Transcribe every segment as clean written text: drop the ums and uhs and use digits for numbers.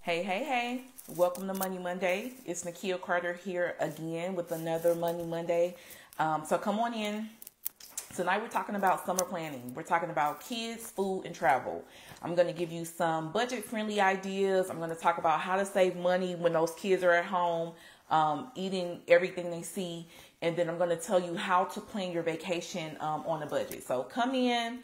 Hey, hey, hey. Welcome to Money Monday. It's Nakia Carter here again with another Money Monday. So come on in. Tonight we're talking about summer planning. We're talking about kids, food, and travel. I'm going to give you some budget-friendly ideas. I'm going to talk about how to save money when those kids are at home, eating everything they see. And then I'm going to tell you how to plan your vacation on a budget. So come in.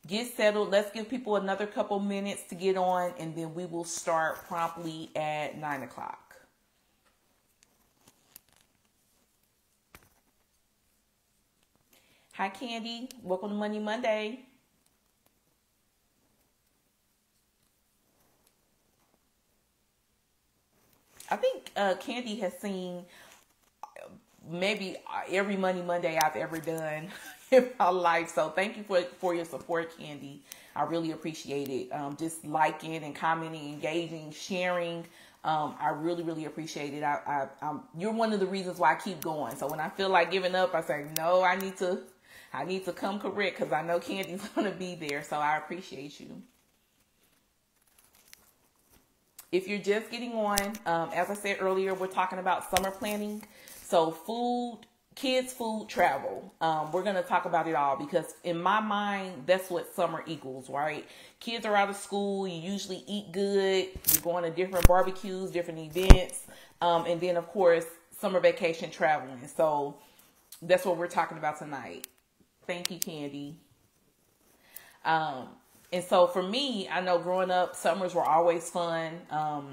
Get settled. Let's give people another couple minutes to get on, and then we will start promptly at 9 o'clock. Hi, Candy. Welcome to Money Monday. I think Candy has seen maybe every Money Monday I've ever done in my life. So thank you for your support, Candy. I really appreciate it. Just liking and commenting, engaging, sharing. I really, really appreciate it. You're one of the reasons why I keep going. So when I feel like giving up, I say, no, I need to come correct because I know Candy's going to be there. So I appreciate you. If you're just getting on, as I said earlier, we're talking about summer planning. So food, kids, food, travel. We're going to talk about it all because in my mind, that's what summer equals, right? Kids are out of school. You usually eat good. You're going to different barbecues, different events. And then, of course, summer vacation traveling. So that's what we're talking about tonight. Thank you, Candy. And so for me, I know growing up, summers were always fun. My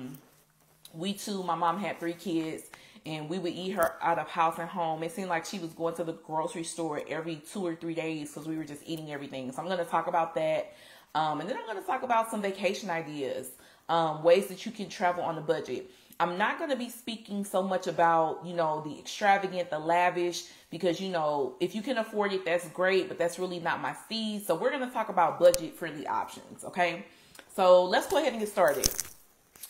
mom had 3 kids. And we would eat her out of house and home. It seemed like she was going to the grocery store every 2 or 3 days because we were just eating everything. So I'm going to talk about that. And then I'm going to talk about some vacation ideas, ways that you can travel on a budget. I'm not going to be speaking so much about, the extravagant, the lavish, because, if you can afford it, that's great, but that's really not my speed. So we're going to talk about budget-friendly options, okay? So let's go ahead and get started.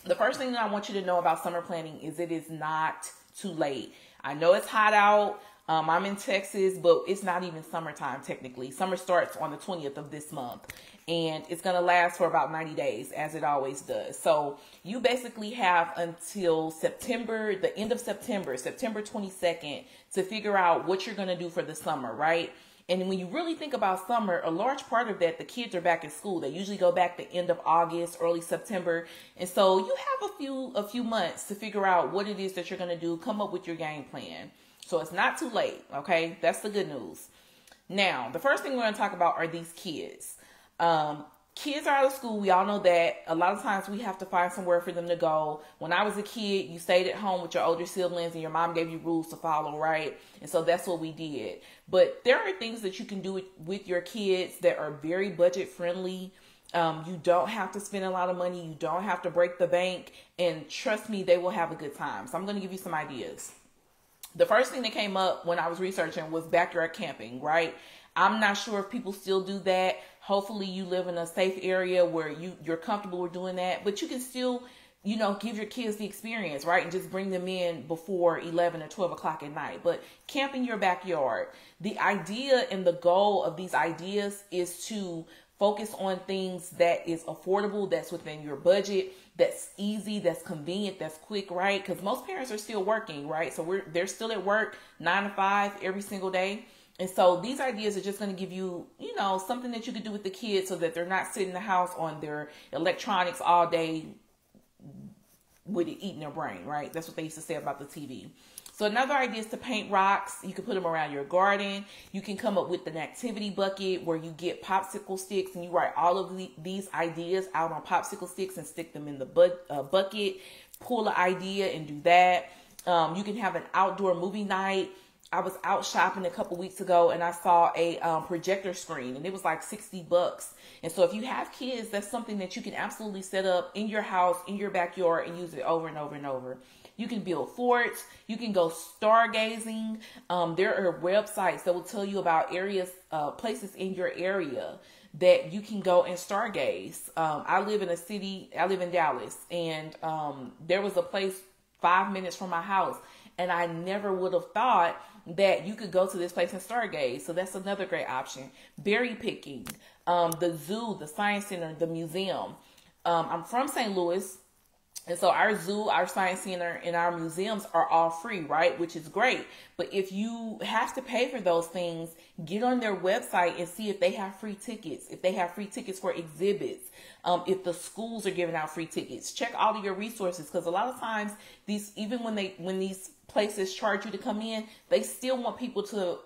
The first thing that I want you to know about summer planning is it is not too late. I know it's hot out. I'm in Texas, but it's not even summertime technically. Summer starts on the 20th of this month, and it's going to last for about 90 days, as it always does. So you basically have until September, the end of September, September 22nd, to figure out what you're going to do for the summer, right? And when you really think about summer, a large part of that, the kids are back in school. They usually go back the end of August, early September. And so you have a few months to figure out what it is that you're going to do, come up with your game plan. So it's not too late, okay? That's the good news. Now, the first thing we're going to talk about are these kids. Kids are out of school. We all know that. A lot of times we have to find somewhere for them to go. When I was a kid, you stayed at home with your older siblings and your mom gave you rules to follow, right? And so that's what we did. But there are things that you can do with your kids that are very budget friendly. You don't have to spend a lot of money. You don't have to break the bank. And trust me, they will have a good time. So I'm going to give you some ideas. The first thing that came up when I was researching was backyard camping, right? I'm not sure if people still do that. Hopefully you live in a safe area where you're comfortable with doing that, but you can still, give your kids the experience, right? And just bring them in before 11 or 12 o'clock at night. But camp in your backyard. The idea and the goal of these ideas is to focus on things that is affordable, that's within your budget, that's easy, that's convenient, that's quick, right? Because most parents are still working, right? So they're still at work 9 to 5 every single day. And so these ideas are just going to give you, something that you could do with the kids so that they're not sitting in the house on their electronics all day with it eating their brain, right? That's what they used to say about the TV. So another idea is to paint rocks. You can put them around your garden. You can come up with an activity bucket where you get popsicle sticks and you write all of these ideas out on popsicle sticks and stick them in the bucket. Pull an idea and do that. You can have an outdoor movie night. I was out shopping a couple weeks ago and I saw a projector screen and it was like $60. And so if you have kids, that's something that you can absolutely set up in your house, in your backyard, and use it over and over and over. You can build forts. You can go stargazing. There are websites that will tell you about areas, places in your area that you can go and stargaze. I live in a city, I live in Dallas, and there was a place 5 minutes from my house. And I never would have thought that you could go to this place and stargaze. So that's another great option. Berry picking, the zoo, the science center, the museum. I'm from St. Louis. And so our zoo, our science center, and our museums are all free, right? Which is great. But if you have to pay for those things, get on their website and see if they have free tickets, if they have free tickets for exhibits, if the schools are giving out free tickets. Check all of your resources, because a lot of times these, even when these places charge you to come in, they still want people to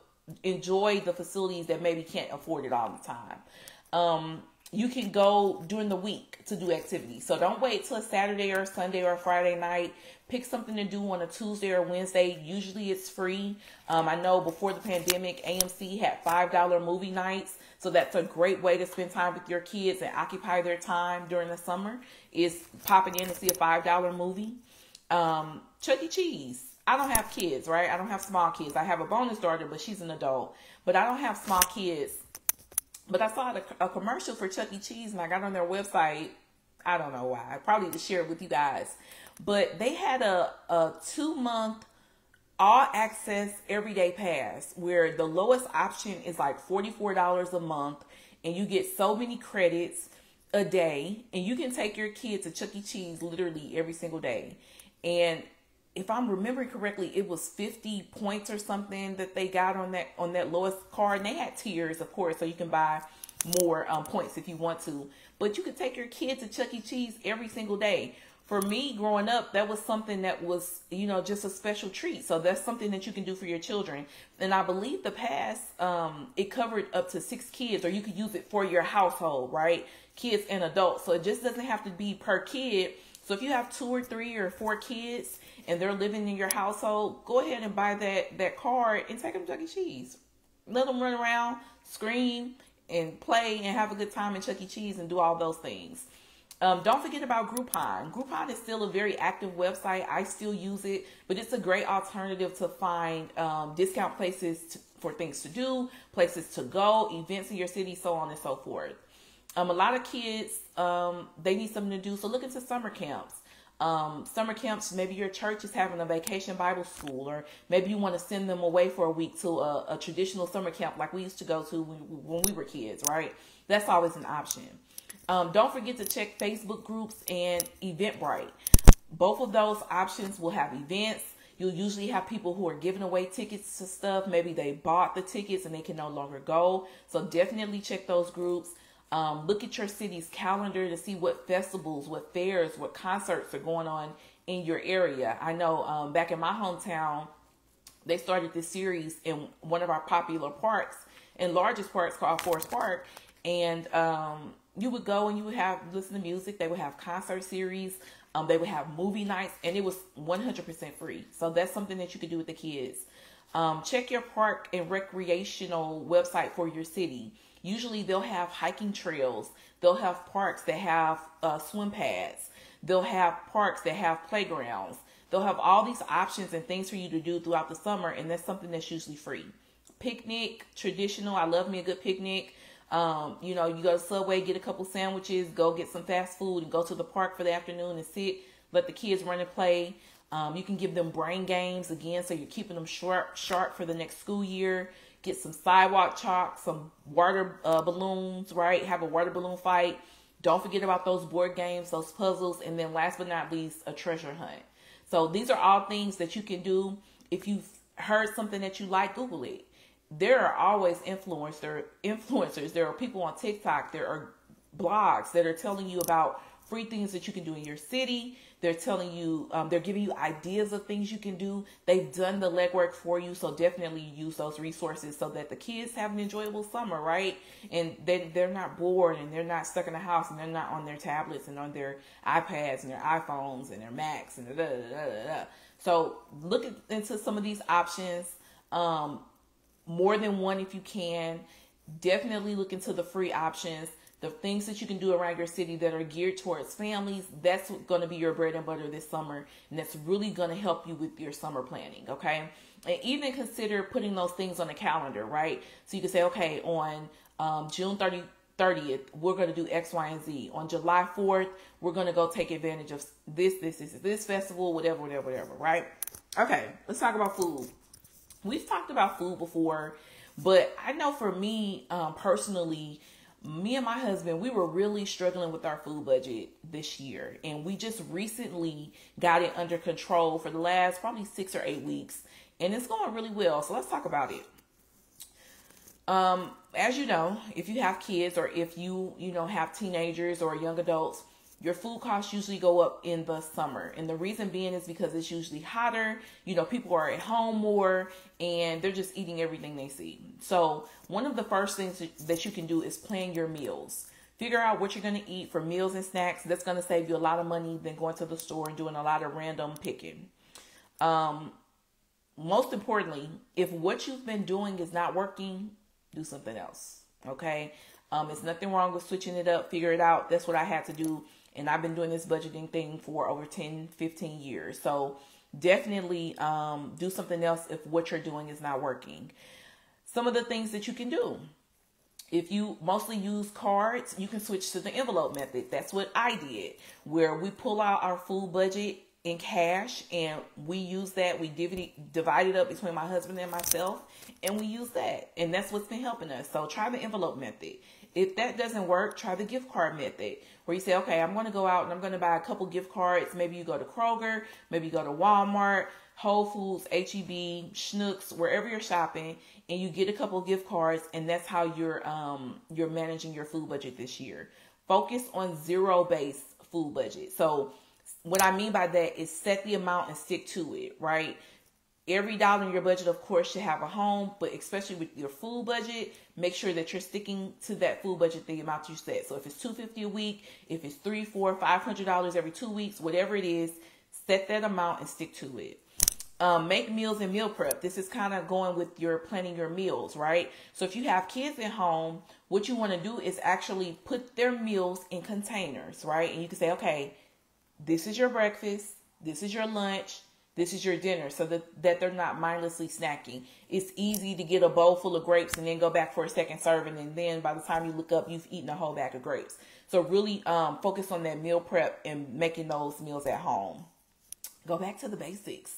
enjoy the facilities that maybe can't afford it all the time. You can go during the week to do activities. So don't wait till a Saturday or a Sunday or a Friday night. Pick something to do on a Tuesday or Wednesday. Usually it's free. I know before the pandemic, AMC had $5 movie nights. So that's a great way to spend time with your kids and occupy their time during the summer, is popping in to see a $5 movie. Chuck E. Cheese. I don't have kids, right? I don't have small kids. I have a bonus daughter, but she's an adult. But I don't have small kids. But I saw a commercial for Chuck E. Cheese, and I got on their website. I don't know why. I probably need to share it with you guys. But they had a 2-month all access everyday pass, where the lowest option is like $44 a month, and you get so many credits a day, and you can take your kids to Chuck E. Cheese literally every single day. And if I'm remembering correctly, it was 50 points or something that they got on that lowest card. And they had tiers, of course, so you can buy more points if you want to. But you could take your kids to Chuck E. Cheese every single day. For me, growing up, that was something that was, just a special treat. So that's something that you can do for your children. And I believe the pass, it covered up to 6 kids, or you could use it for your household, right? Kids and adults. So it just doesn't have to be per kid. So if you have 2 or 3 or 4 kids and they're living in your household, go ahead and buy that card and take them to Chuck E. Cheese. Let them run around, scream, and play and have a good time in Chuck E. Cheese and do all those things. Don't forget about Groupon. Groupon is still a very active website. I still use it, but it's a great alternative to find discount places for things to do, places to go, events in your city, so on and so forth. A lot of kids, they need something to do, so look into summer camps. Summer camps, maybe your church is having a vacation Bible school, or maybe you want to send them away for a week to a traditional summer camp like we used to go to when we were kids, right? That's always an option. Don't forget to check Facebook groups and Eventbrite. Both of those options will have events. You'll usually have people who are giving away tickets to stuff. Maybe they bought the tickets and they can no longer go. So definitely check those groups. Look at your city's calendar to see what festivals, what fairs, what concerts are going on in your area. I know back in my hometown, they started this series in one of our popular parks and largest parks called Forest Park. And you would go and you would listen to music. They would have concert series. They would have movie nights, and it was 100% free. So that's something that you could do with the kids. Check your park and recreational website for your city. Usually they'll have hiking trails. They'll have parks that have swim pads. They'll have parks that have playgrounds. They'll have all these options and things for you to do throughout the summer, and that's something that's usually free. Picnic, traditional. I love me a good picnic. You go to Subway, get a couple sandwiches, go get some fast food, and go to the park for the afternoon and sit, let the kids run and play. You can give them brain games again, so you're keeping them sharp for the next school year. Get some sidewalk chalk, some water balloons, right? Have a water balloon fight. Don't forget about those board games, those puzzles, and then last but not least, a treasure hunt. So these are all things that you can do. If you've heard something that you like, Google it. There are always influencers. There are people on TikTok. There are blogs that are telling you about free things that you can do in your city. They're telling you, they're giving you ideas of things you can do. They've done the legwork for you. So definitely use those resources so that the kids have an enjoyable summer, right? And they're not bored, and they're not stuck in the house, and they're not on their tablets and on their iPads and their iPhones and their Macs and So look into some of these options. More than one if you can. Definitely look into the free options. The things that you can do around your city that are geared towards families, that's going to be your bread and butter this summer. And that's really going to help you with your summer planning, okay? And even consider putting those things on the calendar, right? So you can say, okay, on June 30th, we're going to do X, Y, and Z. On July 4th, we're going to go take advantage of this festival, whatever, right? Okay, let's talk about food. We've talked about food before, but I know for me, personally, Me and my husband, we were really struggling with our food budget this year, and we just recently got it under control for the last probably 6 or 8 weeks, and it's going really well. So let's talk about it. As you know, if you have kids, or if you have teenagers or young adults, your food costs usually go up in the summer. And the reason being is because it's usually hotter. People are at home more, and they're just eating everything they see. So one of the first things that you can do is plan your meals. Figure out what you're going to eat for meals and snacks. That's going to save you a lot of money than going to the store and doing a lot of random picking. Most importantly, if what you've been doing is not working, do something else. Okay. It's nothing wrong with switching it up. Figure it out. That's what I had to do. And I've been doing this budgeting thing for over 10, 15 years. So definitely do something else if what you're doing is not working. Some of the things that you can do. If you mostly use cards, you can switch to the envelope method. That's what I did, where we pull out our food budget in cash, and we use that. We divide it up between my husband and myself, and we use that. And that's what's been helping us. So try the envelope method. If that doesn't work, try the gift card method, where you say, okay, I'm going to go out and I'm going to buy a couple gift cards. Maybe you go to Kroger, maybe you go to Walmart, Whole Foods, H-E-B, Schnucks, wherever you're shopping, and you get a couple gift cards, and that's how you're managing your food budget this year. Focus on zero-based food budget. So what I mean by that is set the amount and stick to it, right? Every dollar in your budget, of course, should have a home, but especially with your food budget, make sure that you're sticking to that food budget, the amount you set. So if it's $250 a week, if it's $300, $400, $500 every 2 weeks, whatever it is, set that amount and stick to it. Make meals and meal prep. This is kind of going with your planning your meals, right? So if you have kids at home, what you want to do is actually put their meals in containers, right? And you can say, okay, this is your breakfast, this is your lunch, this is your dinner, so that they're not mindlessly snacking. It's easy to get a bowl full of grapes and then go back for a second serving, and then by the time you look up, you've eaten a whole bag of grapes. So really focus on that meal prep and making those meals at home. Go back to the basics.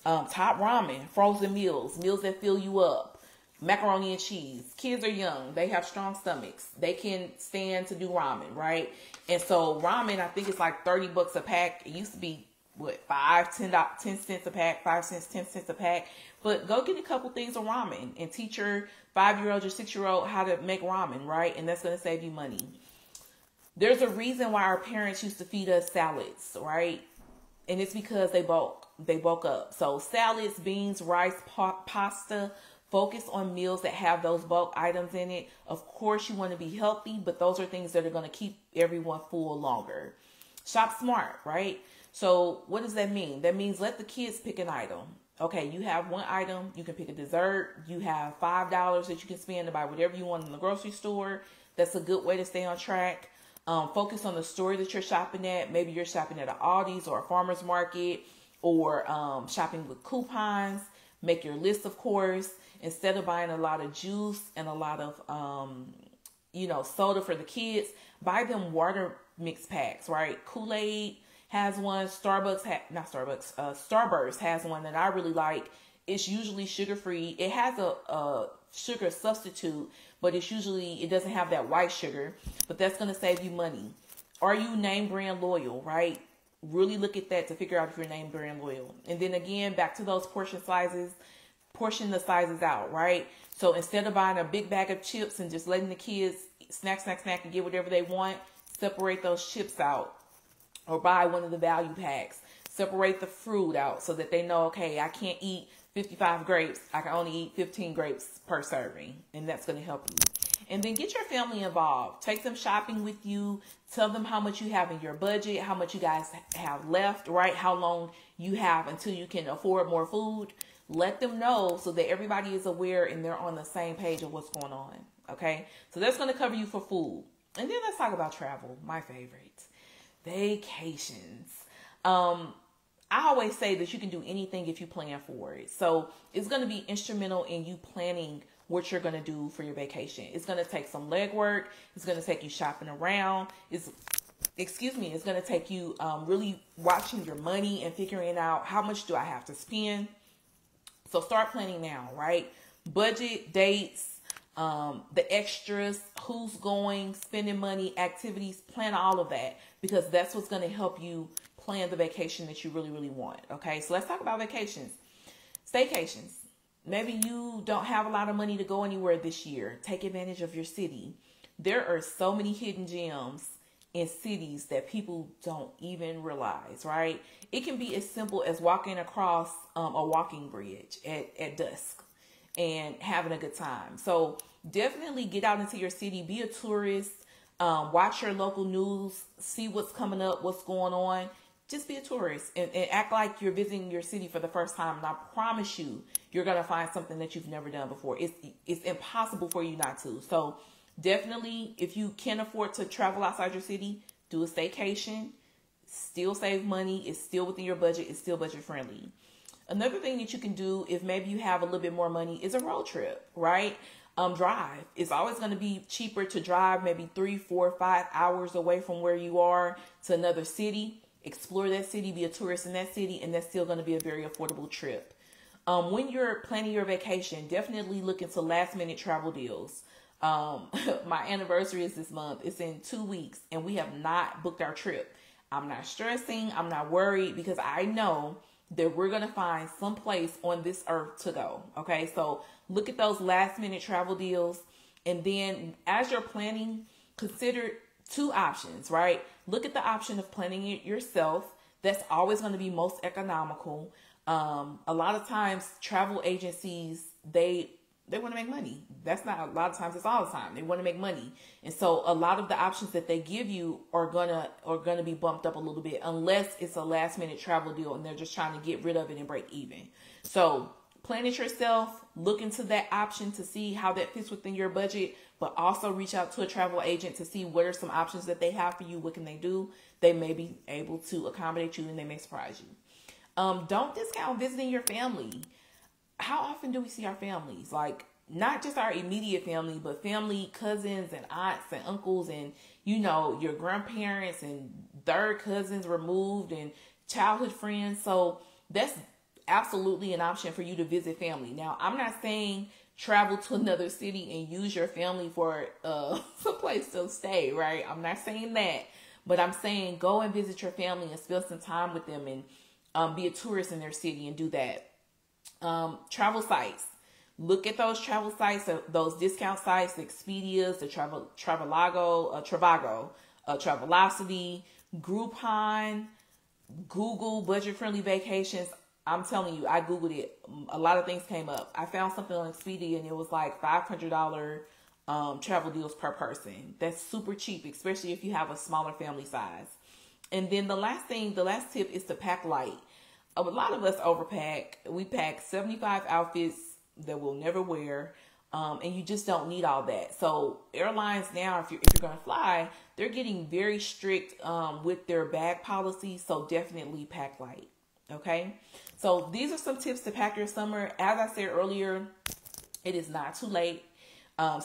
Top ramen, frozen meals that fill you up, macaroni and cheese. Kids are young. They have strong stomachs. They can stand to do ramen, right? And so ramen, I think it's like $30 a pack. It used to be, what, 10 cents a pack, 5 cents, 10 cents a pack. But go get a couple things of ramen and teach your 5-year-old, your 6-year-old how to make ramen, right? And that's going to save you money. There's a reason why our parents used to feed us salads, right? And it's because they bulk up. So salads, beans, rice, pasta, focus on meals that have those bulk items in it. Of course, you want to be healthy, but those are things that are going to keep everyone full longer. Shop smart, right? So what does that mean? That means let the kids pick an item. Okay, you have one item, you can pick a dessert. You have $5 that you can spend to buy whatever you want in the grocery store. That's a good way to stay on track. Focus on the store that you're shopping at. Maybe you're shopping at an Aldi's or a farmer's market, or shopping with coupons. Make your list, of course. Instead of buying a lot of juice and a lot of, soda for the kids, buy them water mix packs, right? Kool-Aid has one. Starburst has one that I really like. It's usually sugar-free. It has a sugar substitute, but it doesn't have that white sugar, but that's going to save you money. Are you name brand loyal, right? Really look at that to figure out if you're name brand loyal. And then again, back to those portion the sizes out, right? So instead of buying a big bag of chips and just letting the kids snack and get whatever they want, separate those chips out, or buy one of the value packs. Separate the fruit out so that they know, okay, I can't eat 55 grapes. I can only eat 15 grapes per serving, and that's going to help you. And then get your family involved. Take them shopping with you. Tell them how much you have in your budget, how much you guys have left, right? How long you have until you can afford more food. Let them know so that everybody is aware and they're on the same page of what's going on, okay? So that's going to cover you for food. And then let's talk about travel, my favorite. Vacations. I always say that you can do anything if you plan for it. So it's going to be instrumental in you planning what you're going to do for your vacation. It's going to take some legwork. It's going to take you shopping around. It's going to take you really watching your money and figuring out how much do I have to spend. So start planning now, right? Budget, dates, the extras, who's going, spending money, activities, plan all of that, because that's what's going to help you plan the vacation that you really, really want. Okay, so let's talk about vacations. Staycations. Maybe you don't have a lot of money to go anywhere this year. Take advantage of your city. There are so many hidden gems in cities that people don't even realize, right? It can be as simple as walking across a walking bridge at dusk and having a good time. So definitely get out into your city, be a tourist, watch your local news, see what's coming up, what's going on. Just be a tourist and act like you're visiting your city for the first time. And I promise you, you're going to find something that you've never done before. It's impossible for you not to. So definitely, if you can afford to travel outside your city, do a staycation. Still save money. It's still within your budget. It's still budget friendly. Another thing that you can do, if maybe you have a little bit more money, is a road trip, right? Drive. It's always going to be cheaper to drive maybe 3, 4, 5 hours away from where you are to another city. Explore that city, be a tourist in that city, and that's still going to be a very affordable trip. When you're planning your vacation, definitely look into last minute travel deals. My anniversary is this month. It's in 2 weeks, and we have not booked our trip. I'm not stressing. I'm not worried, because I know that we're going to find some place on this earth to go. Okay, so look at those last minute travel deals. And then as you're planning, consider 2 options, right? Look at the option of planning it yourself. That's always going to be most economical. A lot of times travel agencies, they want to make money. That's not a lot of times, it's all the time. They want to make money. And so a lot of the options that they give you are gonna be bumped up a little bit, unless it's a last minute travel deal and they're just trying to get rid of it and break even. So plan it yourself, look into that option to see how that fits within your budget, but also reach out to a travel agent to see what are some options that they have for you. What can they do? They may be able to accommodate you, and they may surprise you. Don't discount visiting your family. How often do we see our families? Like, not just our immediate family, but family, cousins and aunts and uncles and, your grandparents and third cousins removed and childhood friends. So that's absolutely an option for you to visit family. Now, I'm not saying travel to another city and use your family for some place to stay, right? I'm not saying that, but I'm saying go and visit your family and spend some time with them and be a tourist in their city and do that. Travel sites. Look at those travel sites, those discount sites, the Expedias, the Trivago, Travelocity, Groupon, Google budget-friendly vacations. I'm telling you, I Googled it. A lot of things came up. I found something on Expedia, and it was like $500 travel deals per person. That's super cheap, especially if you have a smaller family size. And then the last tip is to pack light. A lot of us overpack. We pack 75 outfits that we'll never wear, and you just don't need all that. So airlines now, if you're going to fly, they're getting very strict with their bag policy. So definitely pack light. Okay. So these are some tips to pack your summer. As I said earlier, it is not too late.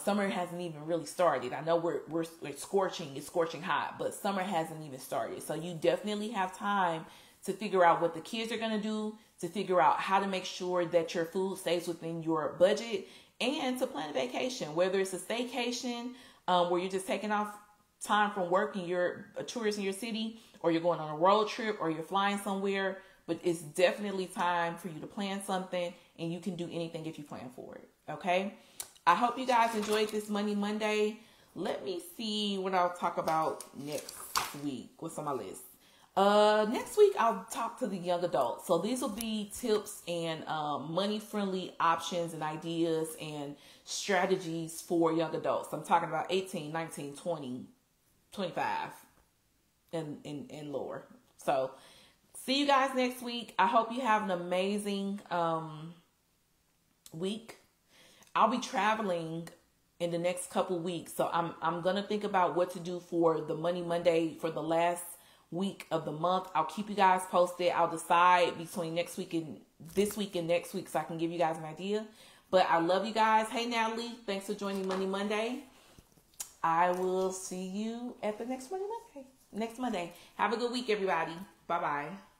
Summer hasn't even really started. I know we're scorching. It's scorching hot, but summer hasn't even started. So you definitely have time to figure out what the kids are going to do, to figure out how to make sure that your food stays within your budget, and to plan a vacation, whether it's a staycation where you're just taking off time from work and you're a tourist in your city, or you're going on a road trip, or you're flying somewhere. But it's definitely time for you to plan something, and you can do anything if you plan for it. Okay. I hope you guys enjoyed this Money Monday. Let me see what I'll talk about next week. What's on my list? Next week, I'll talk to the young adults. So these will be tips and money-friendly options and ideas and strategies for young adults. I'm talking about 18, 19, 20, 25 and lower. So see you guys next week. I hope you have an amazing week. I'll be traveling in the next couple weeks. So I'm going to think about what to do for the Money Monday for the last week of the month. I'll keep you guys posted. I'll decide between this week and next week so I can give you guys an idea. But I love you guys. Hey, Natalie, thanks for joining Money Monday. I will see you at the next Monday. Have a good week, everybody. Bye-bye.